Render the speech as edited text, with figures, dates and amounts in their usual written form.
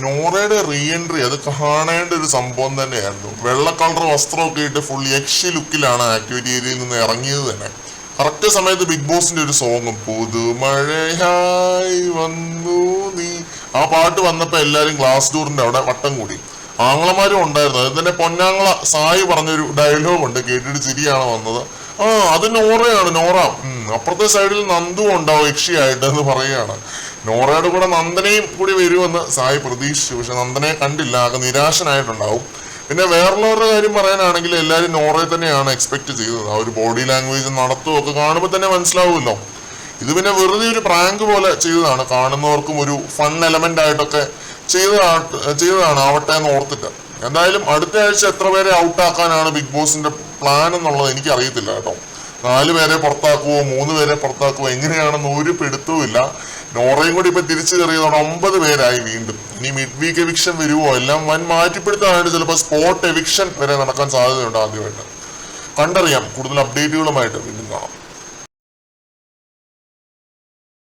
നോറയുടെ re entry അത് കാണേണ്ട ഒരു സംഭവം തന്നെയായിരുന്നു. വെള്ള കളർ വസ്ത്രമൊക്കെ ഇട്ട് ഫുൾ യക്ഷി ലുക്കിലാണ് ആക്ടിവിറ്റി ഏരിയയിൽ നിന്ന് ഇറങ്ങിയത് തന്നെ. കറക്റ്റ് സമയത്ത് ബിഗ് ബോസിന്റെ ഒരു സോങ്ങും പുതുമഴയായി വന്നു നീ, ആ പാട്ട് വന്നപ്പോ എല്ലാരും ഗ്ലാസ് ഡോറിന്റെ അവിടെ വട്ടം കൂടി. ആങ്ങളമാരും ഉണ്ടായിരുന്നു. അത് തന്നെ പൊന്നാങ്ങള സായി പറഞ്ഞൊരു ഡയലോഗ് ഉണ്ട്, കേട്ടിട്ട് ചിരിയാണ് വന്നത്. അത് നോറയാണ്, നോറ. അപ്പുറത്തെ സൈഡിൽ നന്ദു ഉണ്ടാവും യക്ഷിയായിട്ട് എന്ന് പറയുകയാണ്. നോറയുടെ കൂടെ നന്ദനയും കൂടി വരുമെന്ന് സായി പ്രതീക്ഷിച്ചു. പക്ഷെ നന്ദനയെ കണ്ടില്ല, ആകെ നിരാശനായിട്ടുണ്ടാവും. പിന്നെ വേറുള്ളവരുടെ കാര്യം പറയാനാണെങ്കിൽ എല്ലാവരും നോറയെ തന്നെയാണ് എക്സ്പെക്ട് ചെയ്തത്. ആ ഒരു ബോഡി ലാംഗ്വേജ് നടത്തും ഒക്കെ കാണുമ്പോൾ തന്നെ മനസ്സിലാവുമല്ലോ. ഇത് പിന്നെ വെറുതെ ഒരു പ്രാങ്ക് പോലെ ചെയ്തതാണ്, കാണുന്നവർക്കും ഒരു ഫൺ എലമെന്റ് ആയിട്ടൊക്കെ ചെയ്തതാണ് ആവട്ടെ എന്ന് ഓർത്തിട്ട്. എന്തായാലും അടുത്ത ആഴ്ച എത്ര പേരെ ഔട്ടാക്കാനാണ് ബിഗ് ബോസിന്റെ പ്ലാൻ എന്നുള്ളത് എനിക്ക് അറിയത്തില്ല കേട്ടോ. 4 പേരെ പുറത്താക്കുവോ 3 പേരെ പുറത്താക്കുവോ എങ്ങനെയാണെന്ന് ഒരു പിടുത്തവും ഇല്ല. നോറയും കൂടി ഇപ്പൊ തിരിച്ചു കയറിയതോടെ 9 പേരായി വീണ്ടും. ഇനി മിഡ് വീക്ക് എവിക്ഷൻ വരുവോ, എല്ലാം വൻ മാറ്റിപ്പിടുത്തമായിട്ട് ചിലപ്പോൾ സ്പോട്ട് എവിക്ഷൻ വരെ നടക്കാൻ സാധ്യതയുണ്ട്. ആദ്യമായിട്ട് കണ്ടറിയാം. കൂടുതൽ അപ്ഡേറ്റുകളുമായിട്ട് വീണ്ടും കാണാം.